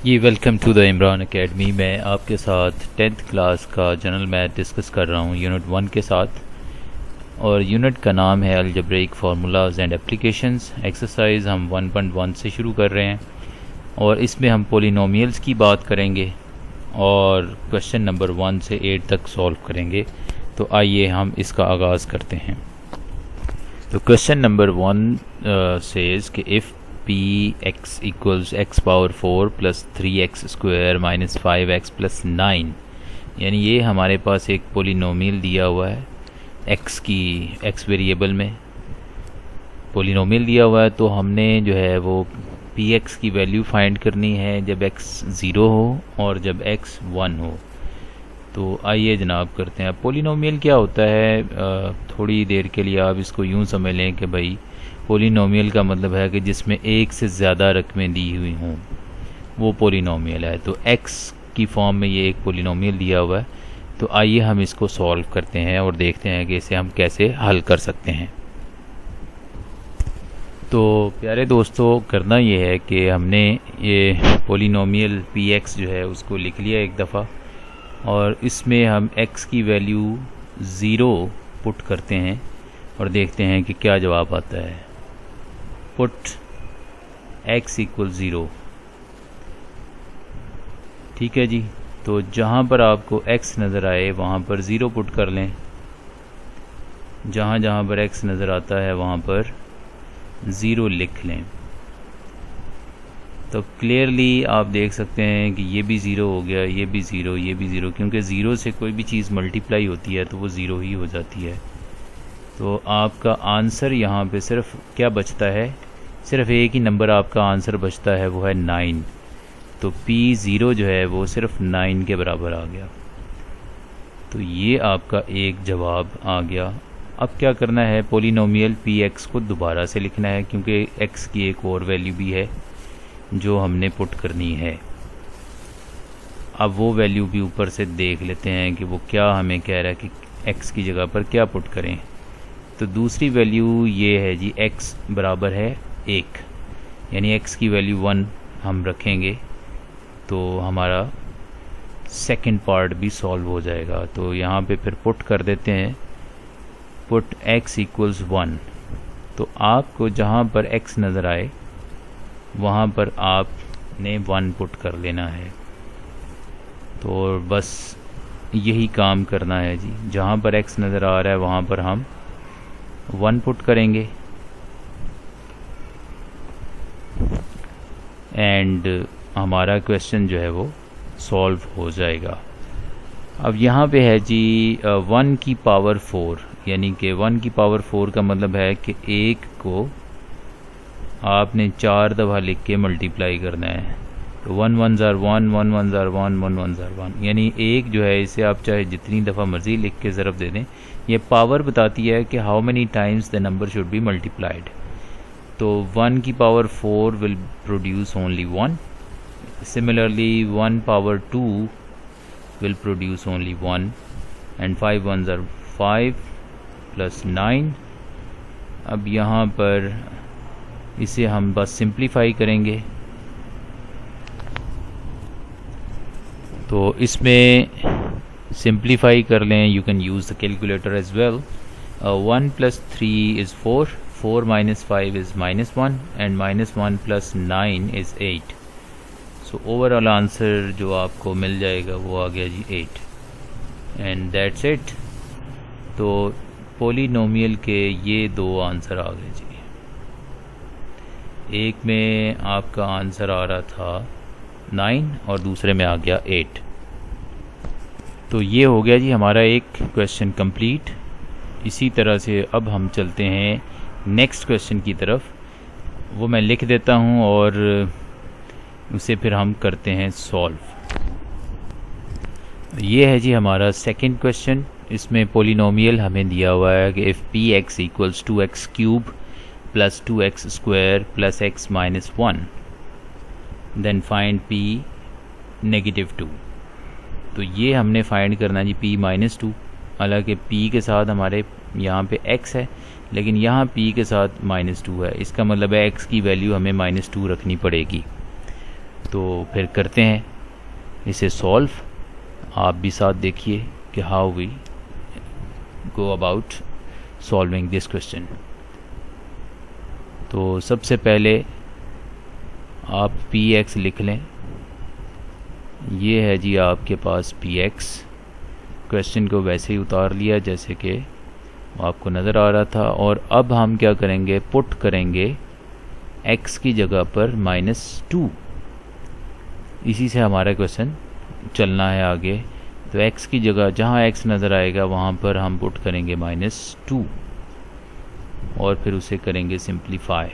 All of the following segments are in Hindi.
Ji welcome to the Imran academy. मैं आपके साथ 10th क्लास का जनरल मैथ डिस्कस कर रहा हूँ यूनिट 1 के साथ, और यूनिट का नाम है algebraic formulas and applications. Exercise हम 1.1 से शुरू कर रहे हैं और इसमें हम पोलिनोमियल्स की बात करेंगे और क्वेश्चन नंबर 1 से 8 तक सॉल्व करेंगे। तो आइए हम इसका आगाज़ करते हैं। तो क्वेश्चन नंबर 1 सेज कि if P x equals x power 4 plus 3x square minus 5x plus 9, यानी ये हमारे पास एक पोलिनोमियल दिया हुआ है x वेरिएबल में पोलिनोमियल दिया हुआ है। तो हमने जो है वो px की वैल्यू फाइंड करनी है जब x 0 हो और जब x 1 हो। तो आइए जनाब करते हैं। पोलिनोमियल क्या होता है, थोड़ी देर के लिए आप इसको यूँ समझ लें कि भाई पोलिनोमियल का मतलब है कि जिसमें एक से ज़्यादा रकमें दी हुई हों, वो पोलिनोमियल है। तो x की फॉर्म में ये एक पोलिनोमियल दिया हुआ है। तो आइए हम इसको सॉल्व करते हैं और देखते हैं कि इसे हम कैसे हल कर सकते हैं। तो प्यारे दोस्तों, करना ये है कि हमने ये पोलिनोमियल px जो है उसको लिख लिया एक दफ़ा, और इसमें हम x की वैल्यू 0 पुट करते हैं और देखते हैं कि क्या जवाब आता है। Put x equal 0। ठीक है जी। तो जहाँ पर आपको x नज़र आए वहाँ पर 0 पुट कर लें, जहाँ जहाँ पर x नज़र आता है वहाँ पर 0 लिख लें। तो क्लियरली आप देख सकते हैं कि ये भी 0 हो गया, ये भी 0, ये भी 0, क्योंकि 0 से कोई भी चीज़ मल्टीप्लाई होती है तो वो 0 ही हो जाती है। तो आपका आंसर यहाँ पे सिर्फ क्या बचता है, सिर्फ एक ही नंबर आपका आंसर बचता है, वो है 9। तो P0 जो है वो सिर्फ 9 के बराबर आ गया। तो ये आपका एक जवाब आ गया। अब क्या करना है, पोलिनोमियल Px को दोबारा से लिखना है, क्योंकि x की एक और वैल्यू भी है जो हमने पुट करनी है। अब वो वैल्यू भी ऊपर से देख लेते हैं कि वो क्या हमें कह रहा है कि x की जगह पर क्या पुट करें। तो दूसरी वैल्यू ये है जी, x बराबर है 1, यानी x की वैल्यू 1 हम रखेंगे तो हमारा सेकंड पार्ट भी सॉल्व हो जाएगा। तो यहाँ पे फिर पुट कर देते हैं, पुट x इक्वल्स 1। तो आपको जहाँ पर x नज़र आए वहाँ पर आपने 1 पुट कर लेना है। तो बस यही काम करना है जी, जहाँ पर x नज़र आ रहा है वहाँ पर हम 1 पुट करेंगे एंड हमारा क्वेश्चन जो है वो सॉल्व हो जाएगा। अब यहाँ पे है जी 1 की पावर 4, यानी कि 1 की पावर 4 का मतलब है कि 1 को आपने 4 दफ़ा लिख के मल्टीप्लाई करना है। तो 1 1 ज़ार 1, 1 1 ज़ार 1, 1 1 ज़ार 1, यानी 1 जो है इसे आप चाहे जितनी दफ़ा मर्ज़ी लिख के ज़रब दे दें। ये पावर बताती है कि how many times the number should be multiplied. तो 1 की power 4 will produce only 1। Similarly 1 power 2 will produce only 1 and 5 1 ज़ार 5 प्लस 9। अब यहाँ पर इसे हम बस सिंप्लीफाई करेंगे। तो इसमें सिंप्लीफाई कर लें, you can use the calculator as well. 1 plus 3 is 4, 4 minus 5 is -1 and -1 plus 9 is 8। So overall answer जो आपको मिल जाएगा वो आ गया जी 8 एंड दैट्स इट। तो पोलिनोमियल के ये 2 आंसर आ गए जी। एक में आपका आंसर आ रहा था 9 और दूसरे में आ गया 8। तो ये हो गया जी हमारा एक क्वेश्चन कंप्लीट। इसी तरह से अब हम चलते हैं नेक्स्ट क्वेश्चन की तरफ। वो मैं लिख देता हूँ और उसे फिर हम करते हैं सॉल्व। ये है जी हमारा सेकंड क्वेश्चन। इसमें पोलिनोमियल हमें दिया हुआ है कि if Px equals 2x cube plus 2x square plus x minus 1 then find P -2। तो ये हमने फाइंड करना जी P -2। हालांकि P के साथ हमारे यहाँ पे x है, लेकिन यहाँ P के साथ -2 है। इसका मतलब है x की वैल्यू हमें -2 रखनी पड़ेगी। तो फिर करते हैं इसे सॉल्व। आप भी साथ देखिए कि how we go about solving this question. तो सबसे पहले आप px लिख लें। ये है जी आपके पास px। क्वेश्चन को वैसे ही उतार लिया जैसे कि आपको नज़र आ रहा था। और अब हम क्या करेंगे, पुट करेंगे x की जगह पर -2। इसी से हमारा क्वेश्चन चलना है आगे। तो x की जगह जहाँ x नज़र आएगा वहाँ पर हम पुट करेंगे -2 और फिर उसे करेंगे सिंप्लीफाई।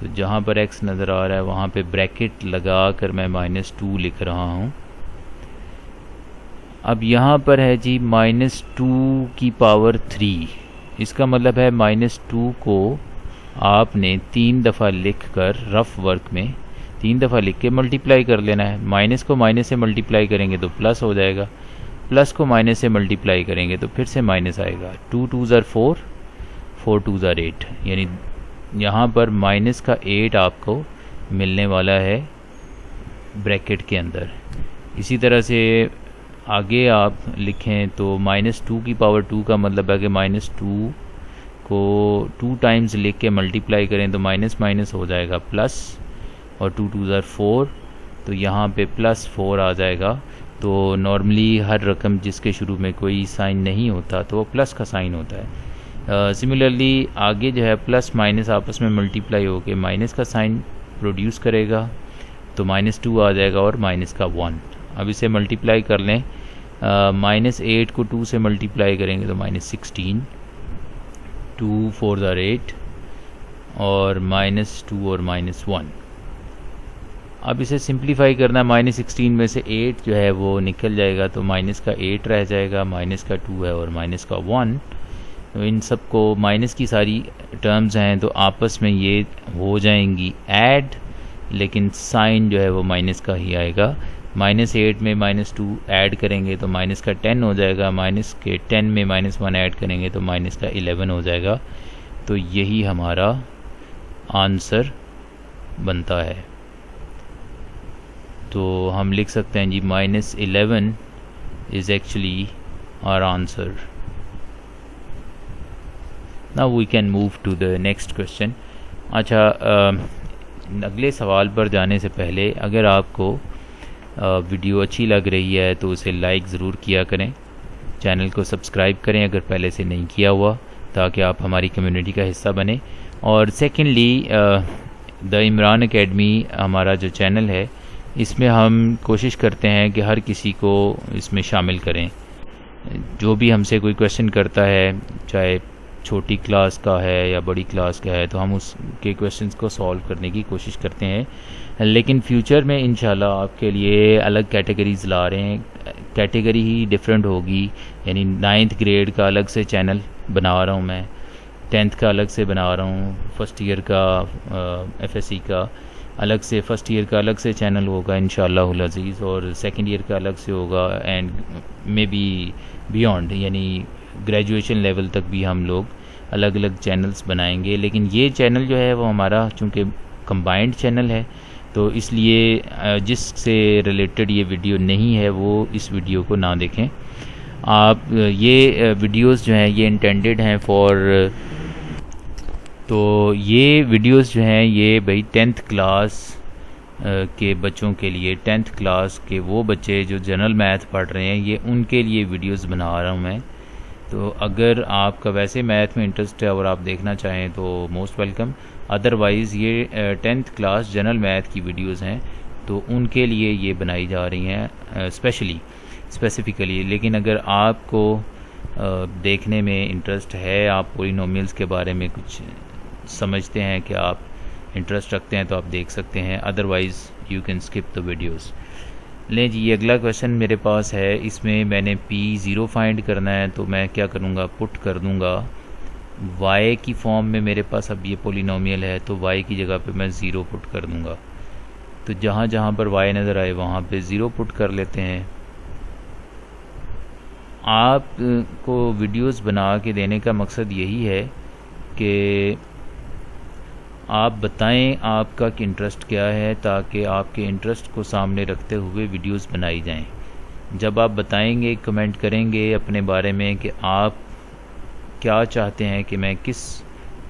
तो जहाँ पर x नज़र आ रहा है वहाँ पे ब्रैकेट लगा कर मैं -2 लिख रहा हूँ। अब यहाँ पर है जी -2 की पावर 3। इसका मतलब है -2 को आपने 3 दफ़ा लिख कर रफ वर्क में 3 दफ़ा लिख के मल्टीप्लाई कर लेना है। माइनस को माइनस से मल्टीप्लाई करेंगे तो प्लस हो जाएगा, प्लस को माइनस से मल्टीप्लाई करेंगे तो फिर से माइनस आएगा। 2 2s are 4, 4 2s are 8, यानी यहाँ पर माइनस का 8 आपको मिलने वाला है ब्रैकेट के अंदर। इसी तरह से आगे आप लिखें तो -2 की पावर 2 का मतलब है कि -2 को 2 टाइम्स लिख के मल्टीप्लाई करें तो माइनस माइनस हो जाएगा प्लस, और 2 2s are 4, तो यहाँ पे +4 आ जाएगा। तो नॉर्मली हर रकम जिसके शुरू में कोई साइन नहीं होता तो वो प्लस का साइन होता है। सिमिलरली आगे जो है प्लस माइनस आपस में मल्टीप्लाई होकर माइनस का साइन प्रोड्यूस करेगा, तो -2 आ जाएगा और माइनस का 1। अब इसे मल्टीप्लाई कर लें, -8 को 2 से मल्टीप्लाई करेंगे तो -16, 2 4s are 8 और -2 और -1। अब इसे सिंप्लीफाई करना, -16 में से 8 जो है वो निकल जाएगा तो माइनस का 8 रह जाएगा, माइनस का 2 है और माइनस का 1। तो इन सब को माइनस की सारी टर्म्स हैं तो आपस में ये हो जाएंगी ऐड, लेकिन साइन जो है वो माइनस का ही आएगा। -8 में -2 ऐड करेंगे तो माइनस का 10 हो जाएगा, माइनस के 10 में -1 ऐड करेंगे तो माइनस का 11 हो जाएगा। तो यही हमारा आंसर बनता है। तो हम लिख सकते हैं g -11 is actually our answer. Now we can move to the next question. अच्छा, अगले सवाल पर जाने से पहले अगर आपको वीडियो अच्छी लग रही है तो उसे लाइक ज़रूर किया करें, चैनल को सब्सक्राइब करें अगर पहले से नहीं किया हुआ, ताकि आप हमारी कम्युनिटी का हिस्सा बने। और सेकेंडली द इमरान एकेडमी हमारा जो चैनल है, इसमें हम कोशिश करते हैं कि हर किसी को इसमें शामिल करें। जो भी हमसे कोई क्वेश्चन करता है, चाहे छोटी क्लास का है या बड़ी क्लास का है, तो हम उसके क्वेश्चंस को सॉल्व करने की कोशिश करते हैं। लेकिन फ्यूचर में इंशाल्लाह आपके लिए अलग कैटेगरीज़ ला रहे हैं। कैटेगरी ही डिफरेंट होगी, यानी 9th ग्रेड का अलग से चैनल बना रहा हूँ मैं, 10th का अलग से बना रहा हूँ, फर्स्ट ईयर का FSC का अलग से, फर्स्ट ईयर का अलग से चैनल होगा इंशाअल्लाहुल अज़ीज़, और सेकंड ईयर का अलग से होगा, एंड मे बी बियॉन्ड, यानी ग्रेजुएशन लेवल तक भी हम लोग अलग अलग चैनल्स बनाएंगे। लेकिन ये चैनल जो है वो हमारा चूँकि कंबाइंड चैनल है, तो इसलिए जिससे रिलेटेड ये वीडियो नहीं है वो इस वीडियो को ना देखें। आप ये वीडियोस जो हैं ये इंटेंडेड हैं फॉर, तो ये वीडियोस जो हैं ये भाई 10th क्लास के बच्चों के लिए, 10th क्लास के वो बच्चे जो जनरल मैथ पढ़ रहे हैं, ये उनके लिए वीडियोस बना रहा हूँ मैं। तो अगर आपका वैसे मैथ में इंटरेस्ट है और आप देखना चाहें तो मोस्ट वेलकम। अदरवाइज़ ये 10th क्लास जनरल मैथ की वीडियोस हैं, तो उनके लिए ये बनाई जा रही हैं स्पेसिफ़िकली। लेकिन अगर आपको देखने में इंटरेस्ट है, आप पॉलिनोमियल्स के बारे में कुछ समझते हैं कि आप इंटरेस्ट रखते हैं, तो आप देख सकते हैं, otherwise you can skip the videos. लें जी, ये अगला क्वेश्चन मेरे पास है। इसमें मैंने P0 फाइंड करना है, तो मैं क्या करूँगा, पुट कर दूँगा y की फॉर्म में। मेरे पास अब ये पॉलिनोमियल है तो y की जगह पे मैं 0 पुट कर दूँगा। तो जहाँ जहाँ पर y नज़र आए वहाँ पे 0 पुट कर लेते हैं। आपको वीडियोस बना के देने का मकसद यही है कि आप बताएं आपका इंटरेस्ट क्या है, ताकि आपके इंटरेस्ट को सामने रखते हुए वीडियोस बनाई जाएं। जब आप बताएंगे, कमेंट करेंगे अपने बारे में कि आप क्या चाहते हैं कि मैं किस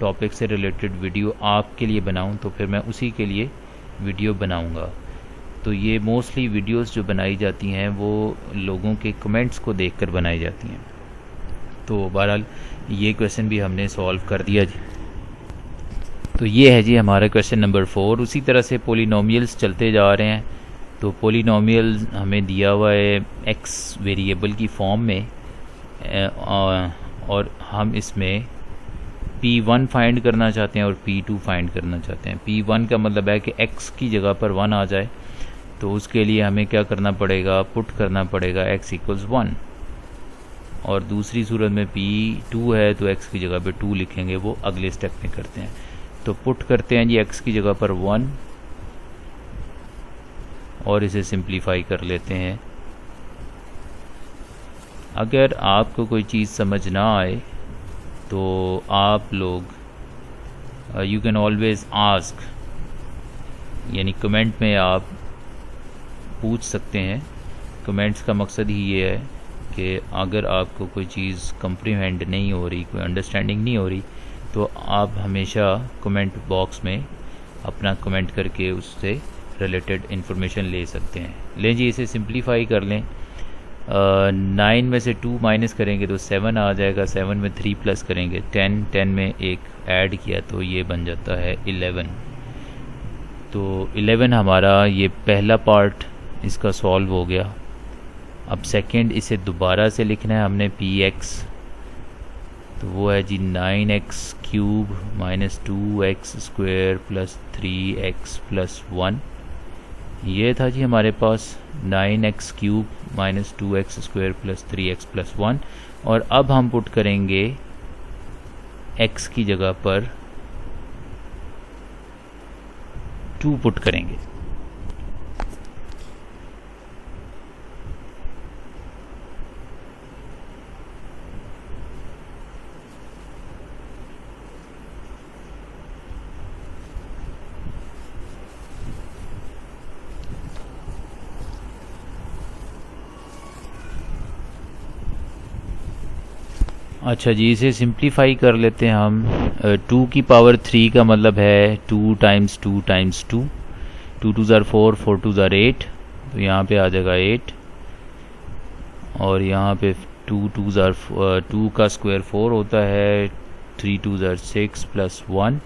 टॉपिक से रिलेटेड वीडियो आपके लिए बनाऊं, तो फिर मैं उसी के लिए वीडियो बनाऊंगा। तो ये मोस्टली वीडियोस जो बनाई जाती हैं वो लोगों के कमेंट्स को देखकर बनाई जाती हैं। तो बहरहाल ये क्वेश्चन भी हमने सॉल्व कर दिया जी। तो ये है जी हमारा क्वेश्चन नंबर 4। उसी तरह से पोलिनोमियल्स चलते जा रहे हैं। तो पोलिनोमियल हमें दिया हुआ है एक्स वेरिएबल की फॉर्म में, और हम इसमें P1 फाइंड करना चाहते हैं और P2 फाइंड करना चाहते हैं। P1 का मतलब है कि x की जगह पर 1 आ जाए, तो उसके लिए हमें क्या करना पड़ेगा, पुट करना पड़ेगा x = 1। और दूसरी सूरत में P2 है तो x की जगह पे 2 लिखेंगे, वो अगले स्टेप में करते हैं। तो पुट करते हैं जी x की जगह पर 1 और इसे सिंप्लीफाई कर लेते हैं। अगर आपको कोई चीज़ समझ ना आए तो आप लोग यू कैन ऑलवेज़ आस्क, यानी कमेंट में आप पूछ सकते हैं। कमेंट्स का मकसद ही ये है कि अगर आपको कोई चीज़ कंप्रीहेंड नहीं हो रही, कोई अंडरस्टैंडिंग नहीं हो रही, तो आप हमेशा कमेंट बॉक्स में अपना कमेंट करके उससे रिलेटेड इन्फॉर्मेशन ले सकते हैं। लें जी, इसे सिंप्लीफाई कर लें। 9 में से 2 माइनस करेंगे तो 7 आ जाएगा। 7 में 3 प्लस करेंगे 10, 10 में एक ऐड किया तो ये बन जाता है 11। तो 11 हमारा ये पहला पार्ट इसका सॉल्व हो गया। अब सेकंड इसे दोबारा से लिखना है हमने px, तो वो है जी 9x³ - 2x² + 3x + 1। ये था जी हमारे पास 9x³ - 2x² + 3x + 1। और अब हम पुट करेंगे x की जगह पर 2 पुट करेंगे। अच्छा जी, इसे सिंप्लीफाई कर लेते हैं हम। 2 की पावर 3 का मतलब है 2 × 2 × 2। 2 2 ज़ार 4, 4 2 ज़ार 8, तो यहाँ पे आ जाएगा 8। और यहाँ पे 2 2 ज़ार 2 का स्क्वायर 4 होता है, 3 2 ज़ार 6 + 1।